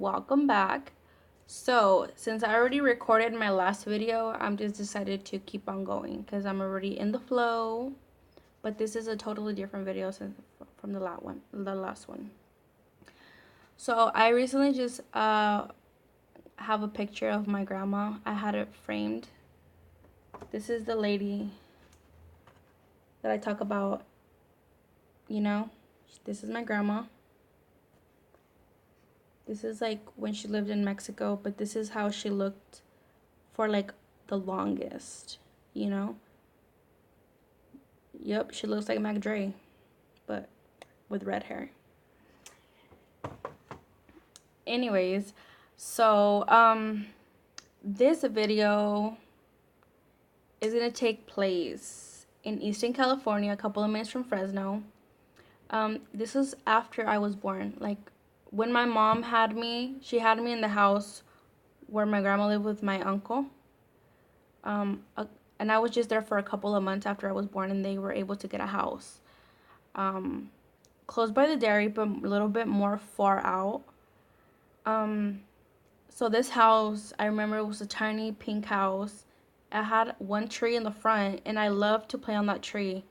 welcome back. So, since I already recorded my last video, I'm just decided to keep on going because I'm already in the flow. But this is a totally different video from the last one. So, I recently just have a picture of my grandma. I had it framed. This is the lady that I talk about, you know. This is my grandma. This is like when she lived in Mexico, but this is how she looked for like the longest, you know? Yep, she looks like Mac Dre, but with red hair. Anyways, so this video is gonna take place in Eastern California, a couple of minutes from Fresno. This was after I was born. Like when my mom had me, she had me in the house where my grandma lived with my uncle. Um, uh, and I was just there for a couple of months after I was born, and they were able to get a house. Um, Close by the dairy, but a little bit more far out. Um, so this house, I remember it was a tiny pink house. It had one tree in the front, and I loved to play on that tree,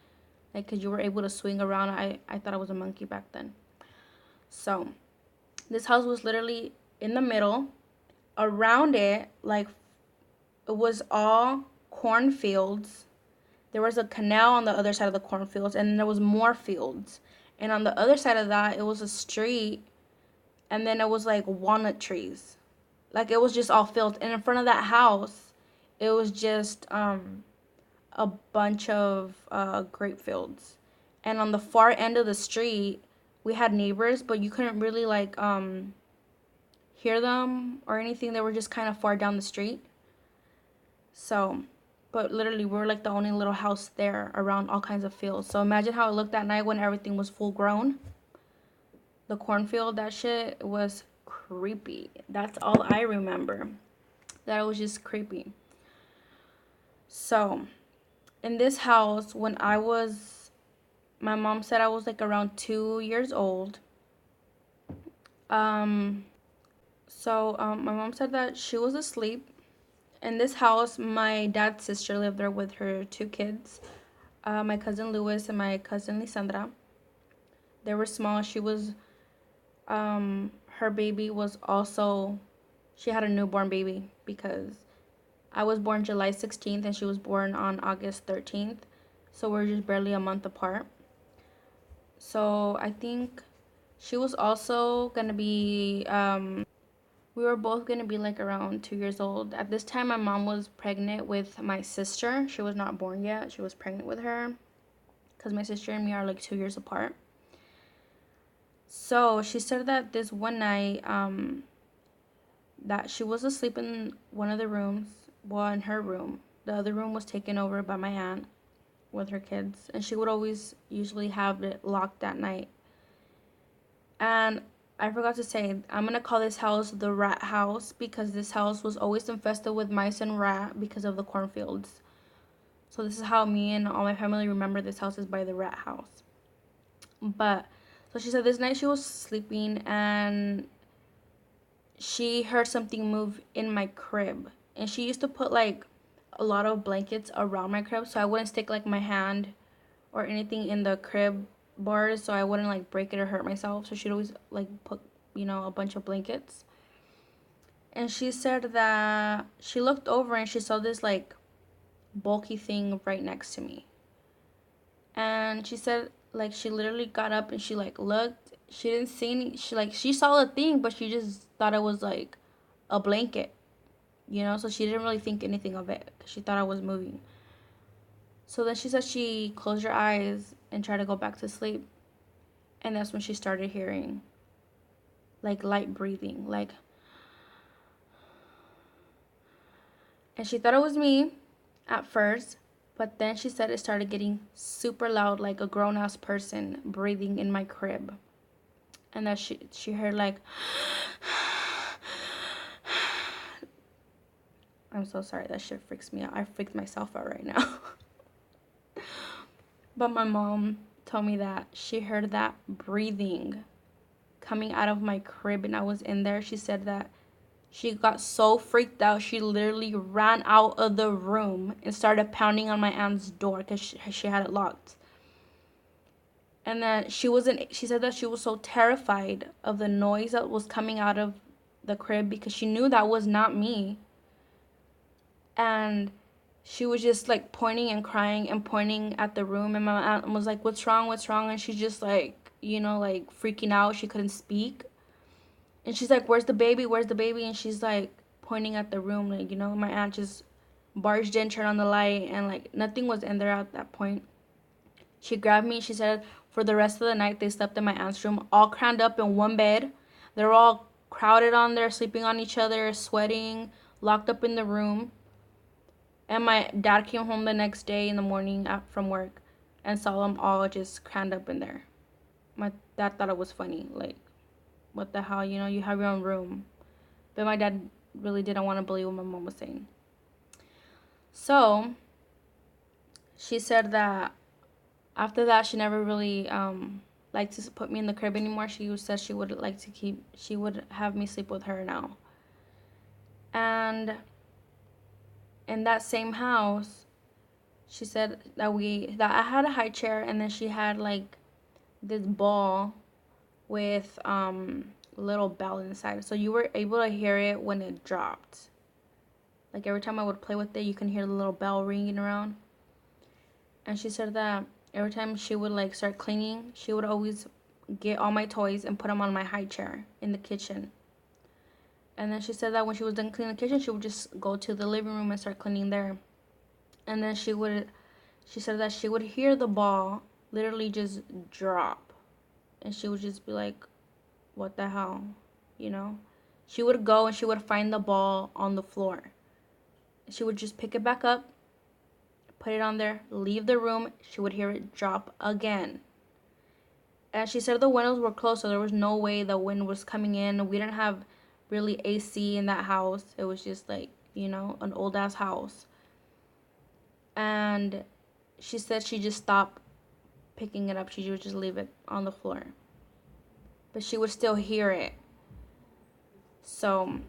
like, cause you were able to swing around. I thought I was a monkey back then. So this house was literally in the middle. Around it, like, it was all cornfields. There was a canal on the other side of the cornfields, and then there was more fields. And on the other side of that, it was a street, and then it was like walnut trees. Like it was just all fields. And in front of that house, it was just a bunch of grape fields. And on the far end of the street, we had neighbors, but you couldn't really like hear them or anything. They were just kind of far down the street. So, but literally, we were like the only little house there around all kinds of fields. So imagine how it looked that night when everything was full grown. The cornfield, that shit was creepy. That's all I remember. That it was just creepy. So, in this house, my mom said I was like around 2 years old. Um, my mom said that she was asleep. In this house, my dad's sister lived there with her two kids, my cousin Louis and my cousin Lisandra. They were small. Her baby was also, she had a newborn baby because I was born July 16th and she was born on August 13th. So we're just barely a month apart. So I think she was also going to be, we were both going to be like around 2 years old. At this time, my mom was pregnant with my sister. She was not born yet. She was pregnant with her because my sister and me are like 2 years apart. So she said that this one night, that she was asleep in one of the rooms, well, in her room. The other room was taken over by my aunt with her kids, and she would always usually have it locked at night. And I forgot to say, I'm gonna call this house the rat house because this house was always infested with mice and rat because of the cornfields. So this is how me and all my family remember this house, is by the rat house. But so she said this night she was sleeping and she heard something move in my crib. And she used to put like a lot of blankets around my crib so I wouldn't stick like my hand or anything in the crib bars so I wouldn't like break it or hurt myself. So she'd always like put, a bunch of blankets. And she said that she looked over and she saw this like bulky thing right next to me. And she said like she literally got up and she like looked. She didn't see any. She saw the thing, but she just thought it was like a blanket, So she didn't really think anything of it because she thought I was moving. So then she said she closed her eyes and tried to go back to sleep, and that's when she started hearing like light breathing, like. And she thought it was me at first, but then she said it started getting super loud, like a grown-ass person breathing in my crib. And that she heard like, I'm so sorry, that shit freaks me out. I freaked myself out right now. But my mom told me that she heard that breathing coming out of my crib and I was in there, she said that she got so freaked out, she literally ran out of the room and started pounding on my aunt's door because she had it locked. And then she said that she was so terrified of the noise that was coming out of the crib because she knew that was not me. And she was just like pointing and crying and pointing at the room. And my aunt was like, "What's wrong? What's wrong?" And she's just like, like freaking out. She couldn't speak. And she's like, "Where's the baby? Where's the baby?" And she's like pointing at the room. Like, my aunt just barged in, turned on the light, and like nothing was in there at that point. She grabbed me. She said for the rest of the night they slept in my aunt's room, all crammed up in one bed. They're all crowded on there, sleeping on each other, sweating, locked up in the room. And my dad came home the next day in the morning from work and saw them all just crammed up in there. My dad thought it was funny. Like, what the hell? You have your own room. But my dad really didn't want to believe what my mom was saying. So, she said that after that, she never really liked to put me in the crib anymore. She said she would have me sleep with her now. And in that same house, she said that I had a high chair, and then she had like this ball with little bell inside, so you were able to hear it when it dropped. Like every time I would play with it, you can hear the little bell ringing around. And she said that every time she would like start cleaning, she would always get all my toys and put them on my high chair in the kitchen. And then she said that when she was done cleaning the kitchen, she would just go to the living room and start cleaning there. And then she said that she would hear the ball literally just drop. And she would just be like, "What the hell?" She would go and she would find the ball on the floor. She would just pick it back up, put it on there, leave the room. She would hear it drop again. And she said the windows were closed, so there was no way the wind was coming in. We didn't have really AC in that house. It was just like, an old ass house. And she said she just stopped picking it up. She would just leave it on the floor. But she would still hear it. So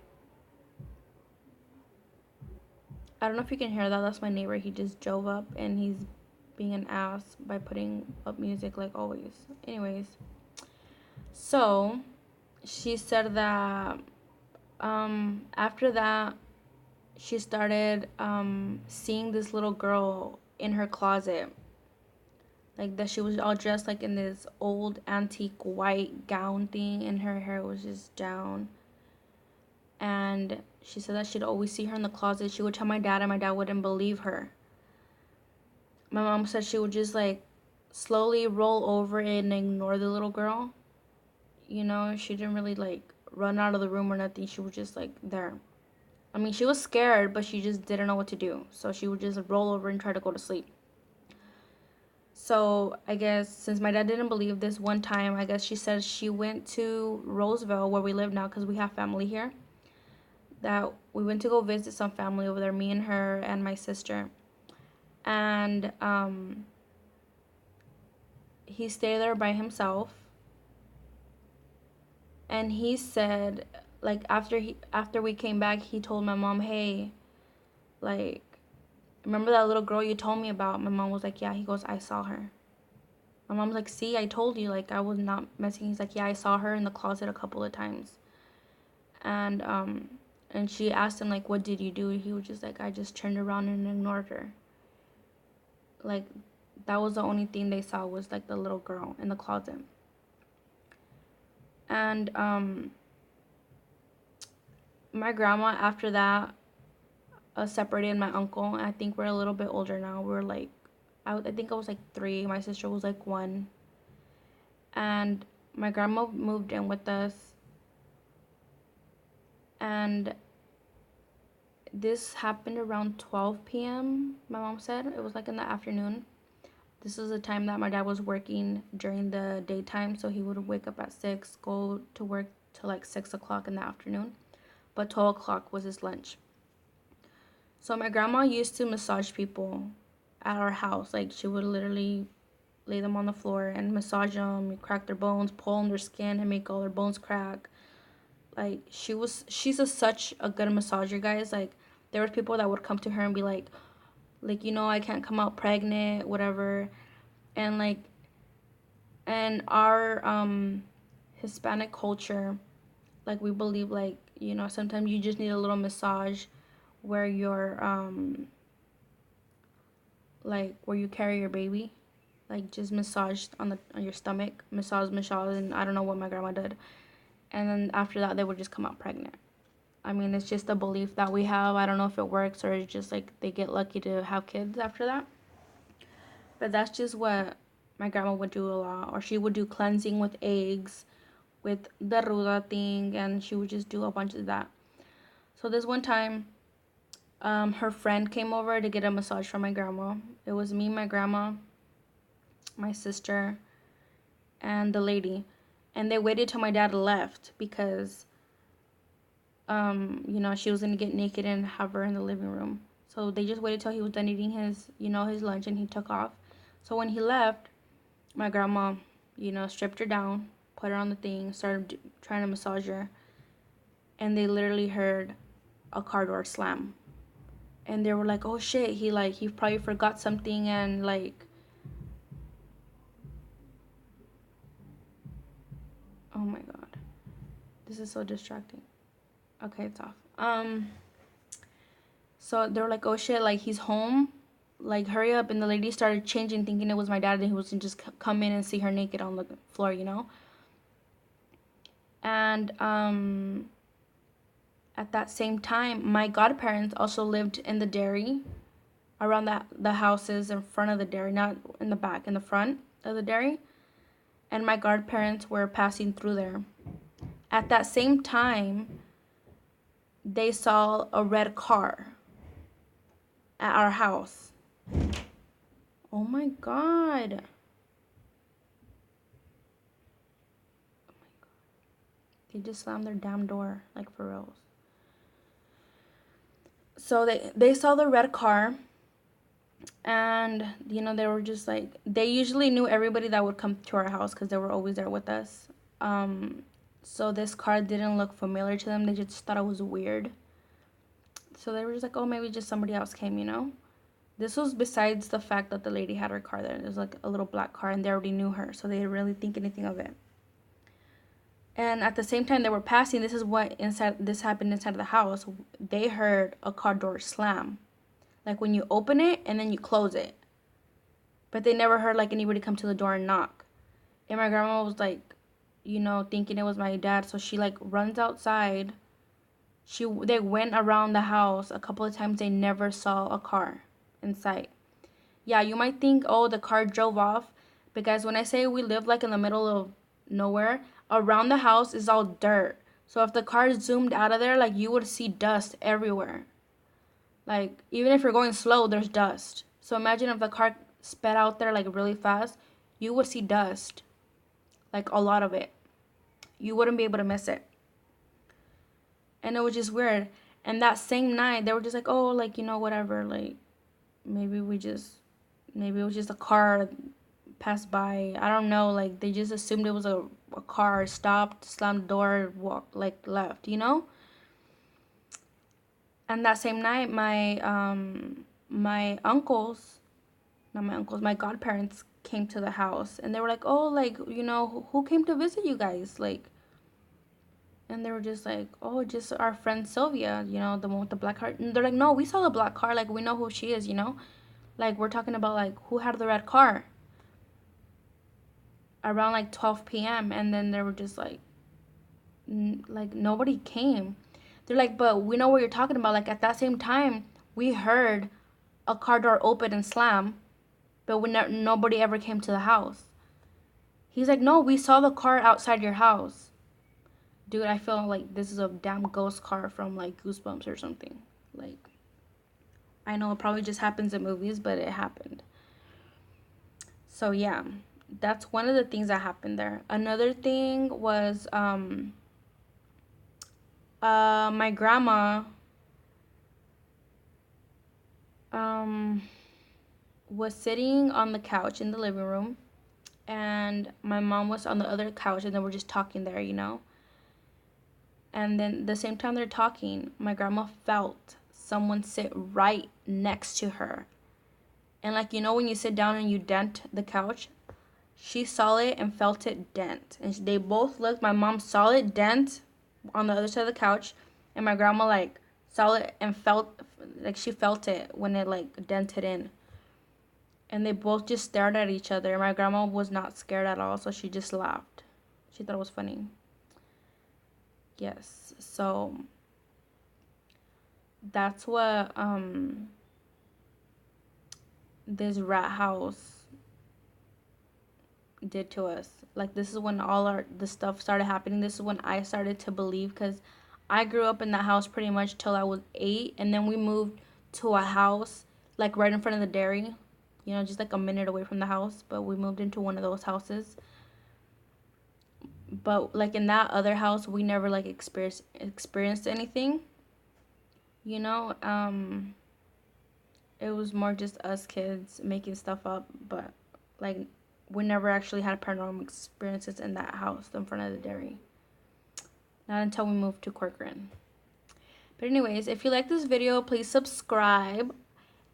I don't know if you can hear that. That's my neighbor. He just drove up and he's being an ass by putting up music like always. Anyways, so she said that after that she started seeing this little girl in her closet. Like that she was all dressed like in this old antique white gown thing and her hair was just down. And she said that she'd always see her in the closet. She would tell my dad and my dad wouldn't believe her. My mom said she would just like slowly roll over and ignore the little girl. She didn't really like run out of the room or nothing. She was just like there. I mean, she was scared, but she just didn't know what to do. So she would just roll over and try to go to sleep. So I guess since my dad didn't believe this one time, I guess she said she went to Roseville, where we live now because we have family here. That we went to go visit some family over there, me and her and my sister. And he stayed there by himself. And he said, like, after we came back, he told my mom, "Hey, like, remember that little girl you told me about?" My mom was like, "Yeah." He goes, "I saw her." My mom's like, "See, I told you, like, I was not messing." He's like, "Yeah, I saw her in the closet a couple of times." And she asked him, like, "What did you do?" He was just like, "I just turned around and ignored her." Like, that was the only thing they saw was, like, the little girl in the closet. And my grandma, after that, separated my uncle. I think we're a little bit older now. We're like, I think I was like 3. My sister was like 1. And my grandma moved in with us. And this happened around 12 p.m., my mom said. It was like in the afternoon. This is the time that my dad was working during the daytime, so he would wake up at 6, go to work till like 6 o'clock in the afternoon. But 12 o'clock was his lunch. So my grandma used to massage people at our house. Like, she would literally lay them on the floor and massage them, crack their bones, pull on their skin, and make all their bones crack. Like she's such a good massager, guys. Like there was people that would come to her and be like I can't come out pregnant, whatever, and like and our Hispanic culture, like we believe like sometimes you just need a little massage where you're like where you carry your baby, like just massage on your stomach, massage, and I don't know what my grandma did, and then after that they would just come out pregnant. I mean, it's just a belief that we have. I don't know if it works or it's just like they get lucky to have kids after that. But that's just what my grandma would do a lot. Or she would do cleansing with eggs, with the ruda thing, and she would just do a bunch of that. So this one time, her friend came over to get a massage from my grandma. It was me, my grandma, my sister, and the lady. And they waited till my dad left because she was gonna get naked and have her in the living room. So they just waited till he was done eating his lunch and he took off. So when he left, my grandma, stripped her down, put her on the thing, started trying to massage her, and they literally heard a car door slam. And they were like, "Oh shit, he probably forgot something," and like, oh my god, this is so distracting. Okay, it's off. So they were like, "Oh shit, like he's home." Like, hurry up. And the lady started changing, thinking it was my dad and he was not just come in and see her naked on the floor. And at that same time, my godparents also lived in the dairy, around the houses in front of the dairy, not in the back, in the front of the dairy. And my godparents were passing through there. At that same time, they saw a red car at our house. Oh my god. They just slammed their damn door, like for reals. So they saw the red car, and they were just like, they usually knew everybody that would come to our house because they were always there with us. So this car didn't look familiar to them. They just thought it was weird. So they were just like, oh, maybe just somebody else came. This was besides the fact that the lady had her car there. It was like a little black car, and they already knew her, so they didn't really think anything of it. And at the same time they were passing, this happened inside of the house. They heard a car door slam, like when you open it and then you close it. But they never heard like anybody come to the door and knock. And my grandma was like, thinking it was my dad, so she like runs outside. They went around the house a couple of times. They never saw a car in sight. Yeah, you might think, oh, the car drove off, because when I say we live like in the middle of nowhere, around the house is all dirt. So if the car zoomed out of there, like you would see dust everywhere. Like even if you're going slow, there's dust. So imagine if the car sped out there like really fast, you would see dust, like a lot of it. You wouldn't be able to miss it. And it was just weird. And that same night, they were just like, oh, like, whatever, like maybe it was just a car passed by. I don't know, like they just assumed it was a car, stopped, slammed the door, walked, like left. And that same night, my uncles, not my uncles, my godparents came to the house, and they were like, oh, like, who came to visit you guys, like. And they were just like, oh, just our friend Sylvia, the one with the black car. And they're like, no, we saw the black car, like we know who she is. Like we're talking about like who had the red car around like 12 p.m. And then they were just like nobody came. They're like, but we know what you're talking about. Like at that same time, we heard a car door open and slam, but nobody ever came to the house. He's like, no, we saw the car outside your house. Dude, I feel like this is a damn ghost car from like Goosebumps or something. Like, I know it probably just happens in movies, but it happened. So yeah, that's one of the things that happened there. Another thing was my grandma was sitting on the couch in the living room, and my mom was on the other couch, and then we're just talking there, And then the same time they're talking, my grandma felt someone sit right next to her. And like, when you sit down and you dent the couch, she saw it and felt it dent. And they both looked. My mom saw it dent on the other side of the couch, and my grandma like saw it and felt like she felt it when it like dented in. And they both just stared at each other. My grandma was not scared at all, so she just laughed. She thought it was funny. Yes. So that's what this rat house did to us. Like, this is when all the stuff started happening. This is when I started to believe, because I grew up in that house pretty much till I was 8, and then we moved to a house like right in front of the dairy, just like a minute away from the house, but we moved into one of those houses. But like in that other house, we never like experienced anything, it was more just us kids making stuff up, but like we never actually had paranormal experiences in that house in front of the dairy. Not until we moved to Corcoran. But anyways, if you like this video, please subscribe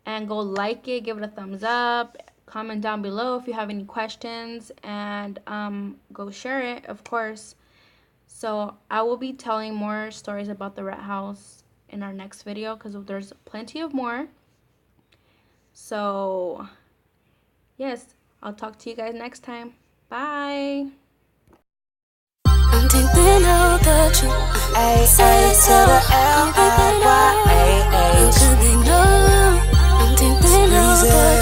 and go like it, give it a thumbs up, comment down below if you have any questions, and go share it, of course. So I will be telling more stories about the rat house in our next video, because there's plenty of more. So yes, I'll talk to you guys next time. Bye. I'm deep out the truth. A to the L I Y A H. I'm deep out the truth.